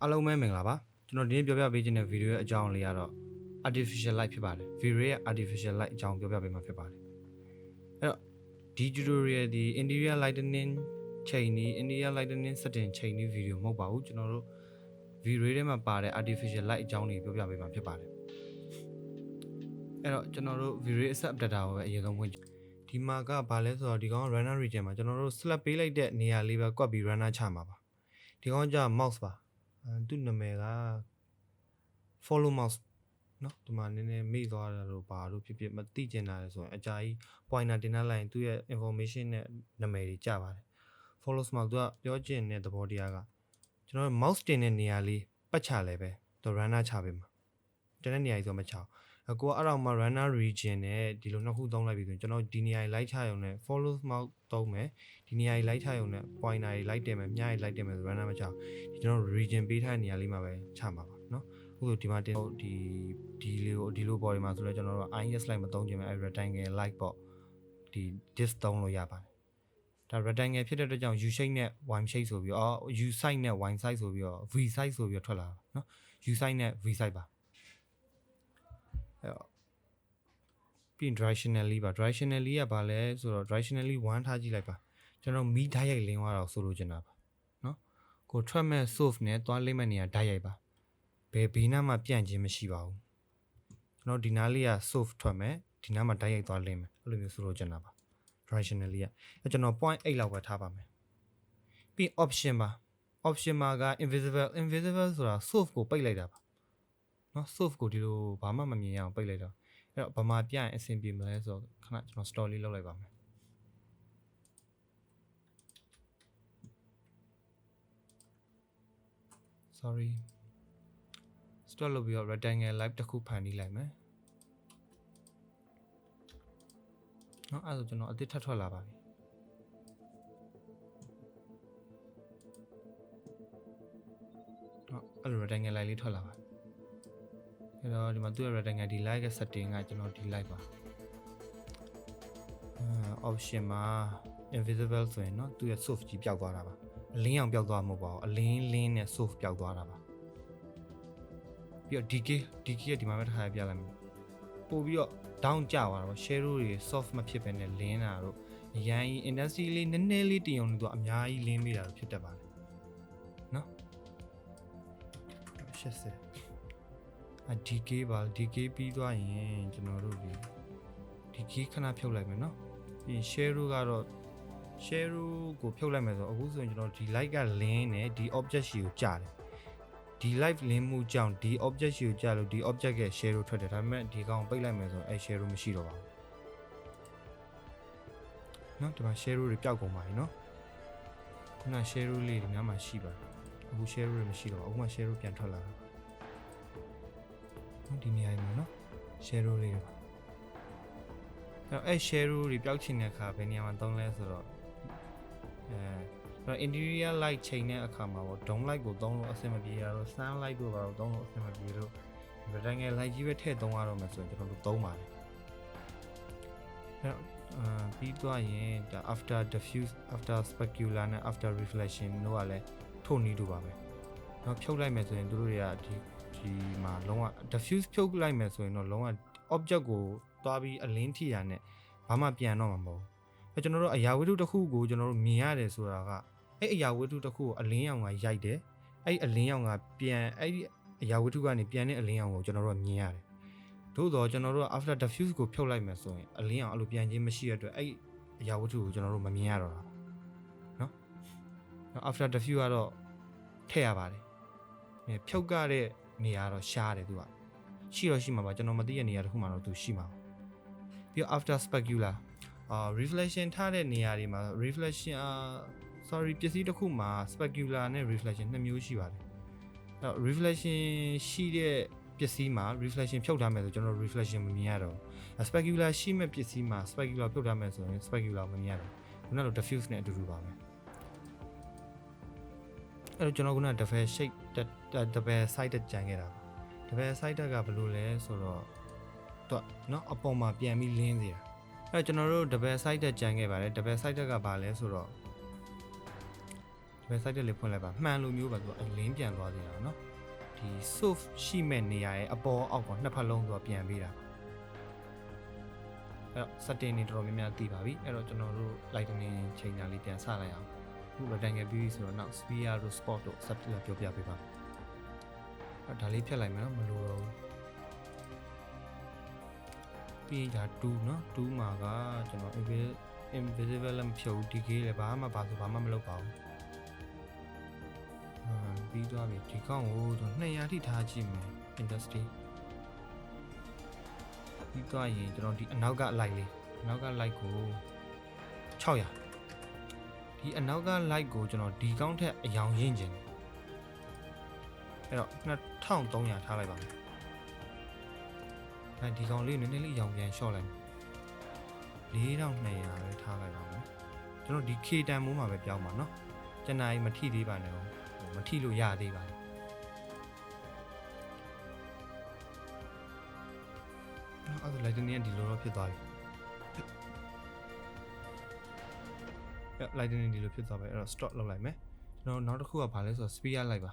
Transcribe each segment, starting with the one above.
အားလုံးပဲမင်္ဂလာပါကျွန်တော်ဒီနေ့ပြောပြပေးခြင်းတဲ့ဗီဒီယိုရဲ့အကြောင်းလေးကတော့ artificial light ဖြစ်ပါတယ် vray ရဲ့ artificial light အကြောင်းပြောပြပေးမှာဖြစ်ပါတယ်အဲ့တော့ဒီ tutorial ဒီ interior lighting ချိန်นี้ interior lighting setting ချိန်นี้ video မဟုတ်ပါဘူးကျွန်တော်တို့ vray ထဲမှာပါတဲ့ artificial light အကြောင်းလေးပြောပြပေးမှာဖြစ်ပါတယ်အဲ့တော့ကျွန်တော်တို့ vray asset adapter ကိုပဲအရင်ဆုံးဖွင့်ဒီမှာကဘာလဲဆိုတော့ဒီကောင် runner region မှာကျွန်တော်တို့ select ပေးလိုက်တဲ့နေရာလေးပဲကွက်ပြီး runner ချမှာပါဒီကောင်က mouse ပါသူ့နာမည်က follow mouse เนาะဒီမှာနည်းနည်းမေ့သွားတယ်လို့ဘာလို့ဖြစ်ဖြစ်မသိကျင်တာလဲဆိုရင်အကြာကြီး pointer တင်ထားလိုက်ရင်သူ့ရဲ့ information နဲ့နာမည်တွေကြပါတယ် follow mouse သူကပြောချင်တဲ့သဘောတရားကကျွန်တော် mouse တင်တဲ့နေရာလေးပတ်ချလဲပဲသူ runner ချပေးမှာတင်တဲ့နေရာကြီးဆိုမချအောင်ကိုကအဲ့တော့မှ runner region နဲ့ဒီလိုနှစ်ခုသုံးလိုက်ပြီဆိုရင်ကျွန်တော်ဒီနေရာကြီး light ချရုံနဲ့ follow mouse သုံးမယ်ဒီနေရာကြီး light ချရုံနဲ့ pointer ကြီး light တင်မယ်မြားကြီး light တင်မယ်ဆို runner မချအောင်ဒီကျွန်တော် region ပေးထားတဲ့နေရာလေးမှာပဲချမှာပါเนาะအခုဒီမှာတင်ဒီလိုပေါ်ဒီမှာဆိုတော့ကျွန်တော်တို့ IS light မသုံးချင်ဘူးအဲ့ rectangle light ပေါ့ဒီ disk သုံးလို့ရပါတယ်ဒါ rectangle ဖြစ်တဲ့အတွက်ကြောင့် U shape နဲ့ Y shape ဆိုပြီးတော့ U size နဲ့ Y size ဆိုပြီးတော့ V size ဆိုပြီးတော့ထွက်လာတာเนาะ U size နဲ့ V size ပါအဲ့တော့ပြီး directionally ပါ directionally ကဘာလဲဆိုတော့ directionally 1ထားကြည့်လိုက်ပါကျွန်တော်မီးဓာတ်ရိုက်လင်းသွားတော့ဆိုလိုချင်တာပါเนาะကိုထွက်မဲ့ source နဲ့သွားလိမ့်မဲ့နေရာဓာတ်ရိုက်ပါဘယ်ဘေးနားမှာပြန့်ခြင်းမရှိပါဘူးကျွန်တော်ဒီနားလေးက source ထွက်မယ်ဒီနားမှာဓာတ်ရိုက်သွားလိမ့်မယ်အဲ့လိုမျိုးဆိုလိုချင်တာပါ directionally ကအဲ့ကျွန်တော် point 8လောက်ပဲထားပါမယ်ပြီး option ပါ option မှာက invisible ဆိုတာ source ကိုပိတ်လိုက်တာပါเนาะ source ကိုဒီလိုဘာမှမမြင်ရအောင်ပိတ်လိုက်တော့အဲ့တော့ဘာမှပြရင်အဆင်ပြေမလဲဆိုတော့ခဏကျွန်တော် store လေးလုပ်လိုက်ပါမယ် sorry store လုပ်ပြီးတော့ rectangle light တစ်ခုဖန်တီးလိုက်မယ်เนาะအဲ့ဒါဆိုကျွန်တော်အသစ်ထပ်ထွက်လာပါပြီเนาะအဲ့လို rectangle light လေးထွက်လာပါအဲ့တော့ဒီမှာသူ့ရဲ့ rectangle ဒီ light ရဲ့ setting ကကျွန်တော်ဒီ light ပါ option မှာ invisible ဆိုရင်เนาะသူ့ရဲ့ source ကြီးပျောက်သွားတာပါအလင်းအောင်ပျောက်သွားမှာမဟုတ်ပါဘူးအလင်းနဲ့ source ပျောက်သွားတာပါပြီးတော့ DK ကဒီမှာပဲထားရပြလိုက်မယ်ပို့ပြီးတော့ down ကျသွားတာပေါ့ shadow တွေ soft မဖြစ်ဘဲနဲ့လင်းတာတို့အရင် intensity လေးနည်းနည်းလေးတင်အောင်လို့သူအများကြီးလင်းမိတာဖြစ်တတ်ပါတယ်เนาะ80DK ပါ DK ပြီးသွားရင်ကျွန်တော်တို့ဒီ DK ခဏဖြုတ်လိုက်မယ်เนาะပြီး shadow ကတော့ shadow ကိုဖြုတ်လိုက်မယ်ဆိုအခုဆိုရင်ကျွန်တော်ဒီ light ကလင်းနေဒီ object ရှိကိုကြာတယ်ဒီ light လင်းမှုကြောင့်ဒီ object ရှိကိုကြာလို့ဒီ object ရဲ့ shadow ထွက်တယ်ဒါပေမဲ့ဒီကောင်ပိတ်လိုက်မယ်ဆိုရင်အဲ shadow မရှိတော့ပါဘူးเนาะဒီမှာ shadow တွေပျောက်ကုန်ပါပြီเนาะခုန shadow လေးဒီနားမှာရှိပါတယ်အခု shadow တွေမရှိတော့ဘူးအခုမှ shadow ပြန်ထွက်လာတာဒီနေရာမှာเนาะ shadow လေးတွေပါအဲ့ shadow တွေပျောက်ချင်တဲ့အခါဘယ်နေရာမှာသုံးလဲဆိုတော့interior light ချိန်တဲ့အခါမှာပေါ့ dome light ကိုသုံးလို့အဆင်မပြေရတော့ sun light ကိုပါတော့သုံးလို့အဆင်မပြေလို့ rectangle light ကြီးပဲထည့်သုံးရတော့မယ်ဆိုရင်ကျွန်တော်တို့သုံးပါတယ်အဲ့ပြီးသွားရင်ဒါ after diffuse after specular နဲ့ after reflection တို့ကလည်းထို့နည်းတူပါပဲเนาะဖြုတ်လိုက်မယ်ဆိုရင်တို့တွေကဒီမှာလုံးဝ diffuse ဖြုတ်လိုက်မယ်ဆိုရင်တော့လုံးဝ object ကိုသွားပြီးအလင်းထိရနဲ့ဘာမှပြန်တော့မှာမဟုတ်ဘူးကျွန်တော်တို့အရာဝတ္ထုတစ်ခုကိုကျွန်တော်တို့မြင်ရတယ်ဆိုတာကအဲ့အရာဝတ္ထုတစ်ခုကိုအလင်းရောင်ကရိုက်တယ်အဲ့အလင်းရောင်ကပြန်အဲ့ဒီအရာဝတ္ထုကနေပြန်တဲ့အလင်းရောင်ကိုကျွန်တော်တို့မြင်ရတယ်သို့တော့ကျွန်တော်တို့ after diffuse ကိုဖြုတ်လိုက်မယ်ဆိုရင်အလင်းရောင်အဲ့လိုပြန်ခြင်းမရှိတဲ့အတွက်အဲ့အရာဝတ္ထုကိုကျွန်တော်တို့မမြင်ရတော့တာเนาะ after diffuse ကတော့ထည့်ရပါတယ်ဖြုတ်ကတဲ့နေရာတော့ရှားတယ်သူကရှိတော့ရှိမှာပါကျွန်တော်မသိတဲ့နေရာတစ်ခုမှာတော့သူရှိမှာပါပြီးတော့ after specular reflection ထားတဲ့နေရာတွေမှာ reflection sorry ပစ္စည်းတစ်ခုမှာ specular နဲ့ reflection နှစ်မျိုးရှိပါတယ်အဲ့ reflection ရှိတဲ့ပစ္စည်းမှာ reflection ဖြုတ်ထားမယ်ဆိုကျွန်တော် reflection မမြင်ရတော့ specular ရှိမဲ့ပစ္စည်းမှာ specular ဖြုတ်ထားမယ်ဆိုရင် specular မမြင်ရတော့ခုနကလို diffuse နဲ့အတူတူပါပဲအဲ့တော့ကျွန်တော်ခုန double shape double sided ကြံခဲ့တာပါ double sided ကဘယ်လိုလဲဆိုတော့တော့เนาะအပေါ်မှာပြန်ပြီးလင်းစေတာအဲ့တော့ကျွန်တော်တို့ double sided ကြံခဲ့ပါတယ် double sided ကဘာလဲဆိုတော့ ဘယ် site လေးဖွင့်လိုက်ပါမှန်လိုမျိုးပါသူအလင်းပြန်သွားသေးတာနော်ဒီ soft ရှိမဲ့နေရာရဲ့အပေါ်အောက်ကနှစ်ဖက်လုံးသူပြန်ပေးတာအဲ့တော့ setting တွေတော်တော်များများတည်ပါပြီအဲ့တော့ကျွန်တော်တို့ lightning ချိန်ညာလေးပြန်ဆလိုက်အောင်အခု rectangle ပြီးပြီဆိုတော့နောက် sphere တို့ spot တို့ set ပြောပြပေးပါအဲ့ဒါလေးဖြတ်လိုက်မယ်နော်မလိုတော့ဘူးပြီးဒါ2နော်2မှာကကျွန်တော် invisible လည်းမဖြုတ်ဘူး decay လည်းဘာမှမလုပ်ပါဘူးပြီးသွားပြီဒီကောင်ကိုကျွန်တော်200ထိထားကြည့်မယ် industry ပြီးသွားရင်ကျွန်တော်ဒီအနောက်က light လေးအနောက်က light ကို600ဒီအနောက်က light ကိုကျွန်တော်ဒီကောင်းထက်အယောင်ရင့်ခြင်းအဲ့တော့2300ထားလိုက်ပါမယ်အဲဒီကောင်လေးနည်းနည်းလေးရောင်ပြန်လျှော့လိုက်4200ပဲထားလိုက်ပါမယ်ကျွန်တော်ဒီ K တန်မိုးမှာပဲပြောင်းပါနော်ကျန်တာကြီးမထိသေးပါနဲ့မထိလို့ရသေးပါဘူးအဲ့ဒါ lightning ကဒီလိုတော့ဖြစ်သွားပြီlightning ဒီလိုဖြစ်သွားပြီအဲ့တော့ stop လုပ်လိုက်မယ်ကျွန်တော်နောက်တစ်ခုကဘာလဲဆိုတော့ sphere လိုက်ပါ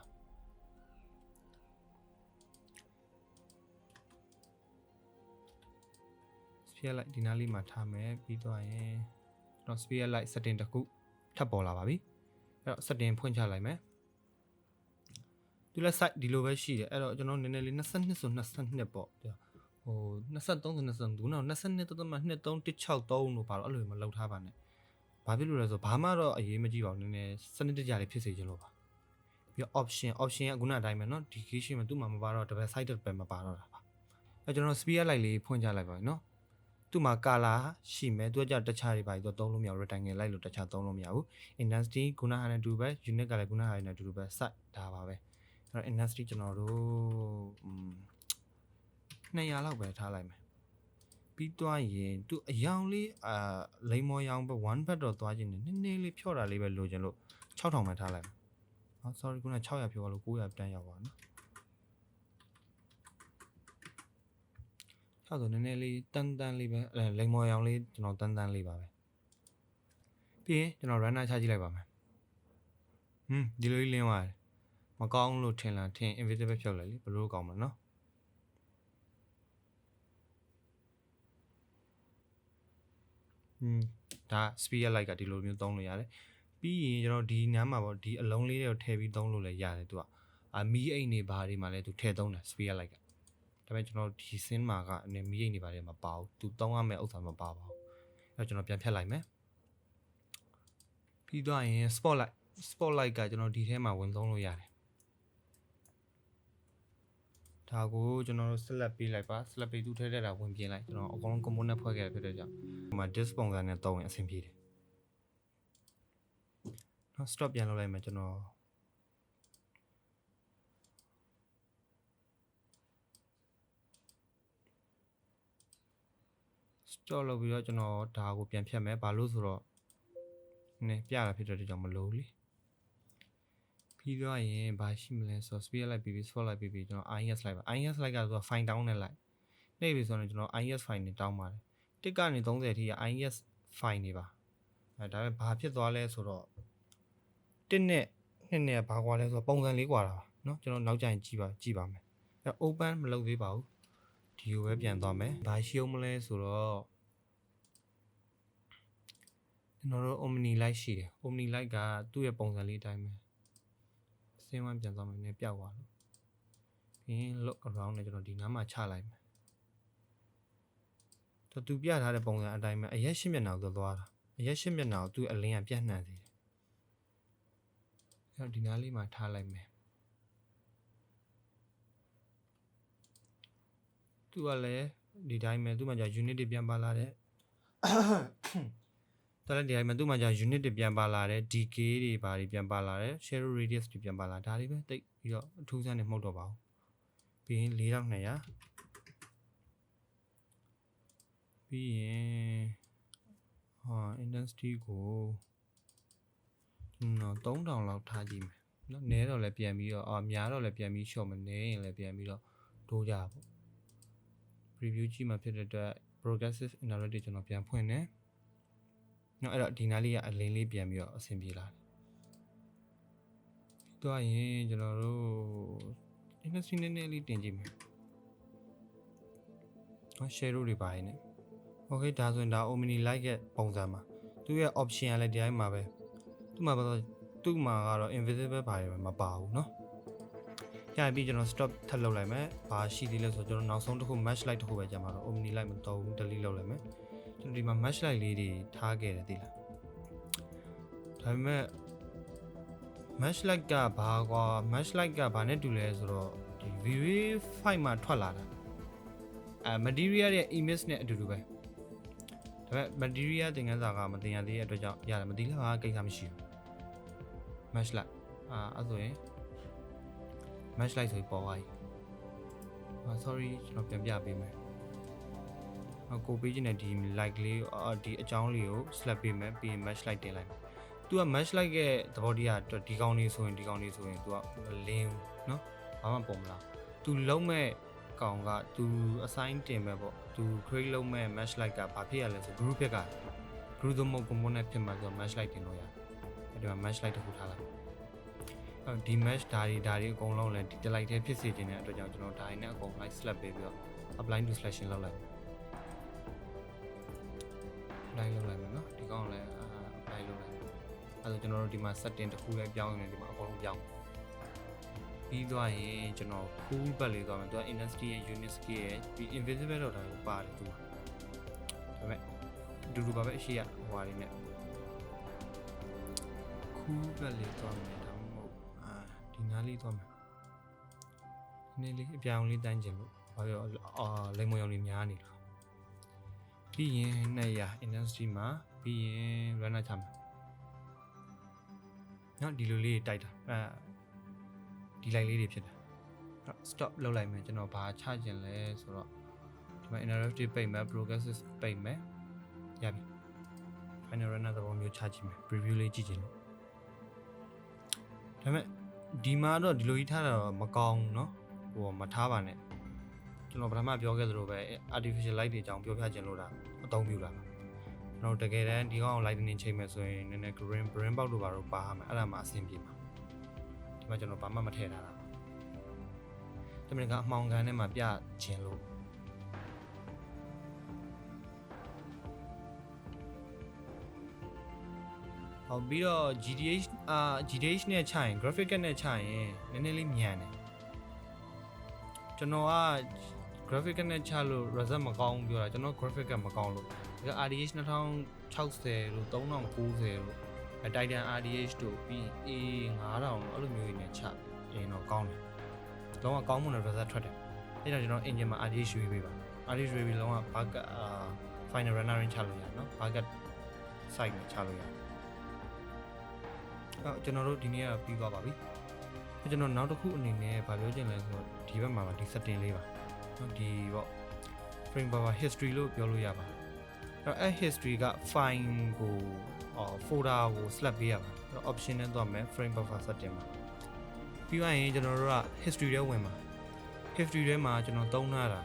sphere light ဒီနားလေးမှာထားမယ်ပြီးသွားရင်ကျွန်တော် sphere light setting တစ်ခုထပ်ပေါ်လာပါပြီအဲ့တော့ setting ဖွင့်ချလိုက်မယ်ဒီလက် site ဒီလိုပဲရှိတယ်အဲ့တော့ကျွန်တော်နည်းနည်းလေး22ဆို22ပေါ့ဟို23ဆို22နောက်22တော့မှ2363လို့ပါတော့အဲ့လိုမလောက်ထားပါနဲ့ဘာဖြစ်လို့လဲဆိုဘာမှတော့အရေးမကြီးပါဘူးနည်းနည်းစနစ်တကျလေးဖြစ်စေချင်လို့ပါပြီးတော့ option ကခုနအတိုင်းပဲเนาะဒီ key ရှိမှသူ့မှာမပါတော့ double sided ပဲမပါတော့တာပါအဲ့ကျွန်တော် sphere light လေးဖွင့်ချလိုက်ပါမယ်เนาะသူ့မှာ color ရှိမယ်သူကကြတခြားတွေပါတော့သုံးလို့မရဘူး rectangle light လို့တခြားသုံးလို့မရဘူး intensity ခုနဟာနဲ့တူပဲ unit ကလည်းခုနဟာနဲ့တူပဲ set ဒါပါပဲအဲ့တော့ intensity ကျွန်တော်တို့200လောက်ပဲထားလိုက်မယ်ပြီးသွားရင်သူအယောင်လေးလိမ်မော်ရောင်ပဲ1 bat တော့သွားခြင်းနည်းနည်းလေးဖြော့တာလေးပဲလိုချင်လို့6000ပဲထားလိုက်မယ်ဟော sorry ခုန600ဖြော့လို့900တန်းရောက်ပါနော်6ဆိုနည်းနည်းလေးတန်းလေးပဲလိမ်မော်ရောင်လေးကျွန်တော်တန်းလေးပါပဲပြီးရင်ကျွန်တော် runner ချကြည့်လိုက်ပါမယ်ဒီလိုလေးလင်းသွားတယ်မကောင်းလို့ထင်လားထင် invisible ဖြုတ်လိုက်လေဘလို့ကောင်းမှာနော်ဒါ sphere light ကဒီလိုမျိုးသုံးလို့ရတယ်ပြီးရင်ကျွန်တော်ဒီနားမှာပေါ့ဒီအလုံးလေးတွေကိုထည့်ပြီးသုံးလို့လည်းရတယ်သူကမီးအိမ်တွေဘာတွေမှာလည်းသူထည့်သုံးတယ် sphere light ကဒါပေမဲ့ကျွန်တော်ဒီစင်းမှာကမီးအိမ်တွေဘာတွေမပါဘူးသူသုံးရမယ့်ဥစ္စာမပါပါဘူးအဲ့တော့ကျွန်တော်ပြန်ဖြတ်လိုက်မယ်ပြီးသွားရင် spotlight ကကျွန်တော်ဒီထဲမှာဝင်သုံးလို့ရတယ်ဒါကိုကျွန်တော်တို့ select ပေးလိုက်ပါ select ပေးသူထည့်တဲ့တာဝင်ပြင်လိုက်ကျွန်တော်အကုန်လုံး component ဖွဲ့ခဲ့ရဖြစ်တဲ့ကြောင့်ဒီမှာ disk ပုံစံနဲ့သုံးရင်အဆင်ပြေတယ်နောက် stop ပြန်လုပ်လိုက်မယ်ကျွန်တော် stop လုပ်ပြီးတော့ကျွန်တော်ဒါကိုပြန်ဖြတ်မယ်ဘာလို့ဆိုတော့နည်းပြတာဖြစ်တဲ့ကြောင့်မလို့လေပြီးတော့ရင်ဘာရှိမလဲဆိုတော့ sphere light ပြီး spotlight ပြီးကျွန်တော် IS light ပါ IS light ကဆိုတော့ file down နဲ့ light နှိပ်ပြီဆိုတော့ကျွန်တော် IS file နဲ့တောင်းပါတယ်တစ်ကနေ30အထိက IS file နေပါဒါပေမဲ့ဘာဖြစ်သွားလဲဆိုတော့1နဲ့2နဲ့ဘာကွာလဲဆိုတော့ပုံစံလေးကွာတာပါเนาะကျွန်တော်နောက်ကျရင်ကြည့်ပါမယ်အဲ open မလုပ်သေးပါဘူးဒီကိုပဲပြန်သွားမယ်ဘာရှိအောင်မလဲဆိုတော့ကျွန်တော်တို့ omni light ရှိတယ် omni light ကသူ့ရဲ့ပုံစံလေးအတိုင်းပဲစင်းဝမ်းပြန်သွားမယ်နည်းပြောက်သွားလို့ပြီးရင် look around နဲ့ကျွန်တော်ဒီနားမှာချလိုက်မယ်သူပြထားတဲ့ပုံစံအတိုင်းပဲအရက်ရှင်းမျက်နှာကိုသွားတာအရက်ရှင်းမျက်နှာကိုသူ့အလင်းကပြန့်နှံ့စေတယ်အဲ့တော့ဒီနားလေးမှာထားလိုက်မယ်သူကလည်းဒီတိုင်းပဲသူ့မှာじゃ unit တွေပြန်ပါလာတဲ့တော်လည်းဒီတိုင်းမှာသူ့မှာじゃ unit တွေပြန်ပါလာတဲ့ decay တွေဘာတွေပြန်ပါလာတဲ့ shadow radius တွေပြန်ပါလာဒါတွေပဲတိတ်ပြီးတော့အထူးဆန်းနေမှုတ်တော့ပါဘူးပြီးရင်4200ပြီးရင်intensity ကို3000လောက်ထားကြည့်မယ်နော်နည်းတော့လည်းပြန်ပြီးတော့များတော့လည်းပြန်ပြီးရှော့မနေရင်လည်းပြန်ပြီးတော့တိုးကြပေါ့ preview ကြည့်မှဖြစ်တဲ့အတွက် progressive interrupt ကျွန်တော်ပြန်ဖွင့်တယ်နော်အဲ့တော့ဒီနားလေးကအလင်းလေးပြန်ပြီးတော့အဆင်ပြေလာတယ် သွားရင်ကျွန်တော်တို့ industry နည်းနည်းလေးတင်ကြည့်မယ်share တွေပါနေ okay ဒါဆိုရင်ဒါ omni like ရဲ့ပုံစံမှာသူရဲ့ option ကလည်းဒီတိုင်းမှာပဲသူ့မှာကတော့ invisible ပါတယ်မပါဘူးเนาะရပြီကျွန်တော် stop ထပ်လုပ်လိုက်မယ်ဘာရှိသေးလဲဆိုတော့ကျွန်တော်နောက်ဆုံးတစ်ခု match light တစ်ခုပဲကြာမှာတော့ omni light မတော်ဘူး delete လုပ်လိုက်မယ်ကျွန်တော်ဒီမှာ match light လေးတွေထားခဲ့တယ်သိလားဒါပေမဲ့ match light ကဘာကွာ match light ကဘာနဲ့တူလဲဆိုတော့ဒီ vray file မှာထွက်လာတာmaterial ရဲ့ image နဲ့အတူတူပဲဒါပေမဲ့ material သင်ခန်းစာကမသင်ရသေးတဲ့အတွက်ကြောင့်ရတယ်မသိလားဘာကိစ္စမရှိဘူး match light အဲ့ဆိုရင် match light ဆိုပြီးပေါ်သွားပြီsorry ကျွန်တော်ပြန်ပြပေးမယ်ကိုပေးခြင်းနဲ့ဒီ light လေးဒီအကြောင်းလေးကို slap ပေးမယ်ပြီးရင် match light တင်လိုက်သူက match light ရဲ့သဘောတရားဒီကောင်လေးဆိုရင်သူကမလင်းဘူးเนาะဘာမှပုံမလားသူလုံးမဲ့ကောင်ကသူ assign တင်မဲ့ပေါ့သူ create လုပ်မဲ့ match light ကဘာဖြစ်ရလဲဆို group က group သမုတ် component ဖြစ်မှာဆို match light တင်လို့ရတယ်ဒီမှာ match light တစ်ခုထားလိုက်ဒီ match ဓာတ်အကုန်လုံးလည်းဒီ light ထဲဖြစ်စေခြင်းတဲ့အတွက်ကြောင့်ကျွန်တော်ဓာတ်နဲ့အကုန် light slap ပေးပြီးတော့ apply to selection လုပ်လိုက်မယ်เนาะဒီကောင်လည်း apply လုပ်လိုက်အဲ့တော့ကျွန်တော်တို့ဒီမှာ setting တစ်ခုလည်းပြောင်းနေဒီမှာအကုန်လုံးပြောင်းပြီးသွားရင်ကျွန်တော် cool ဘက်လေးသွားမယ်သူက industry ရဲ့ unit scale ရဲ့ပြီး invisible တော့တာကိုပါတယ်သူကဒါပေမဲ့အတူတူပါပဲအရှိရဟိုဟာလေးနဲ့ cool ဘက်လေးသွားမယ်ဒါမှမဟုတ်ဒီနားလေးသွားမယ်နည်းလေးအပြောင်းလေးတိုင်းကျင်လို့ဘာပြောလိမ်မုံရောင်လေးများနေလို့ပြီးရင်200 industry မှာပြီးရင် runner ချမယ်နော်ဒီလိုလေးတိုက်တာဒီ light လေးတွေဖြစ်တယ် stop လုပ်လိုက်မယ်ကျွန်တော်ဘာချကျင်လဲဆိုတော့ဒီမှာ interactive ပိတ်မယ် progressive ပိတ်မယ်ရပြီ final runner သဘောမျိုးချကြည့်မယ် preview လေးကြည့်ချင်လို့ဒါပေမဲ့ဒီမှာတော့ဒီလိုကြီးထားတာတော့မကောင်းဘူးเนาะဟိုမထားပါနဲ့ကျွန်တော်ပထမပြောခဲ့သလိုပဲ artificial light တွေအကြောင်းပြောပြချင်လို့တာအသုံးပြုတာပါကျွန်တော်တကယ်တမ်းဒီကောင် lightning ချိန်မယ်ဆိုရင်နည်းနည်း green box တို့ပါတော့ပါရမယ်အဲ့ဒါမှအဆင်ပြေမှာဒီမှာကျွန်တော်ဘာမှမထည့်ထားတာတမင်ကအမှောင်ကန်ထဲမှာပြချင်လို့ဟောပြီးတော့ GDH နဲ့ချရင် graphic နဲ့ချရင်နည်းနည်းလေးမြန်တယ်ကျွန်တော်က graphic နဲ့ချလို့ result မကောင်းဘူးပြောတာကျွန်တော် graphic ကမကောင်းလို့ဒါ RDH 2060လို့3090လို့Titan RDH တို့ပြီး A5000 အဲ့လိုမျိုးတွေနဲ့ချရင်တော့ကောင်းတယ်လုံးဝကောင်းမွန်တဲ့ result ထွက်တယ်အဲ့ဒါကျွန်တော် engine မှာ RDH ရွေးပေးပါ RDH ရွေးပြီးလုံးဝ bucket final runner ချလို့ရနော် bucket site နဲ့ချလို့ရကျွန်တော်တို့ဒီနေ့ကပြီးသွားပါပြီကျွန်တော်နောက်တစ်ခုအနေနဲ့ဗာပြောချင်လဲဆိုတော့ဒီဘက်မှာပါဒီ setting လေးပါဒီပေါ့ frame buffer history လို့ပြောလို့ရပါအဲ့ history က file ကို folder ကို slap ပေးရပါအဲ့ option နဲ့သွားမယ် frame buffer setting မှာပြီးသွားရင်ကျွန်တော်တို့က history ထဲဝင်ပါ history ထဲမှာကျွန်တော်သုံးထားတာ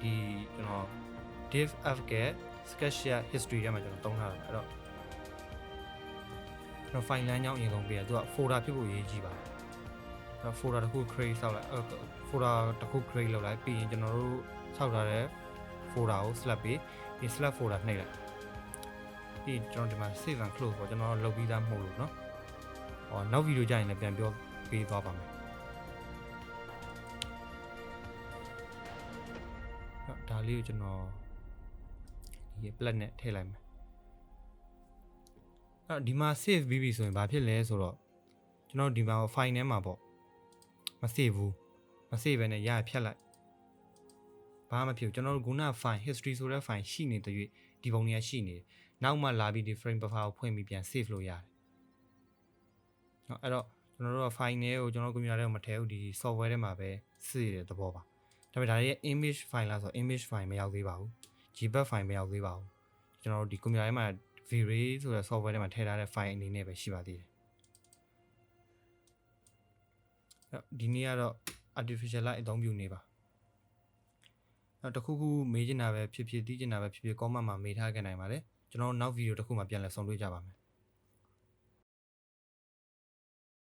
ဒီကျွန်တော် div f က SketchUp history ထဲမှာကျွန်တော်သုံးထားတာအဲ့တော့ကျွန်တော် file လမ်းကြောင်းအရင်ဆုံးပေးရသူက folder ဖြစ်ဖို့အရေးကြီးပါအဲ့ folder တစ်ခု create ဆောက်လိုက် folder တစ်ခု create လုပ်လိုက်ပြီးရင်ကျွန်တော်တို့ဆောက်ထားတဲ့ folder ကို slap ပြီးဒီ slap folder နှိပ်လိုက်ပြီးကျွန်တော်ဒီမှာ save and close ပေါ့ကျွန်တော်လုပ်ပြီးသားမဟုတ်လို့เนาะနောက်ဗီဒီယိုကြရင်လည်းပြန်ပြောပေးသွားပါမယ်ဒါလေးကိုကျွန်တော်ဒီ plat နဲ့ထည့်လိုက်မယ်ဒီမှာ save ပြီးပြီဆိုရင်ဘာဖြစ်လဲဆိုတော့ကျွန်တော်ဒီမှာ file ထဲမှာပေါ့မ save ဘူးမ save ဘဲနဲ့ရဖြတ်လိုက်ဘာမှမဖြစ်ဘူးကျွန်တော်တို့ခုန file history ဆိုတဲ့ file ရှိနေတဲ့၍ဒီပုံတွေကရှိနေတယ်နောက်မှလာပြီးဒီ frame buffer ကိုဖွင့်ပြီးပြန် save လို့ရတယ်အဲ့တော့ကျွန်တော်တို့က file နဲ့ကိုကျွန်တော်ကွန်ပျူတာထဲကိုမထည့်ဘူးဒီ software ထဲမှာပဲစစ်ရတဲ့သဘောပါဒါပေမဲ့ဒါရဲ့ image file လားဆိုတော့ image file မရောက်သေးပါဘူး gbep file မရောက်သေးပါဘူးကျွန်တော်တို့ဒီကွန်ပျူတာထဲမှာ vray ဆိုတဲ့ software ထဲမှာထည့်ထားတဲ့ file အနေနဲ့ပဲရှိပါသေးတယ်ဒီနေ့ကတော့ artificial light အသုံးပြုနေပါတခုခုမေးချင်တာပဲဖြစ်ဖြစ်သိချင်တာပဲဖြစ်ဖြစ် comment မှာမေးထားခဲ့နိုင်ပါတယ်ကျွန်တော်နောက်ဗီဒီယိုတစ်ခုမှာပြန်လည်ဆုံတွေ့ကြပါမယ်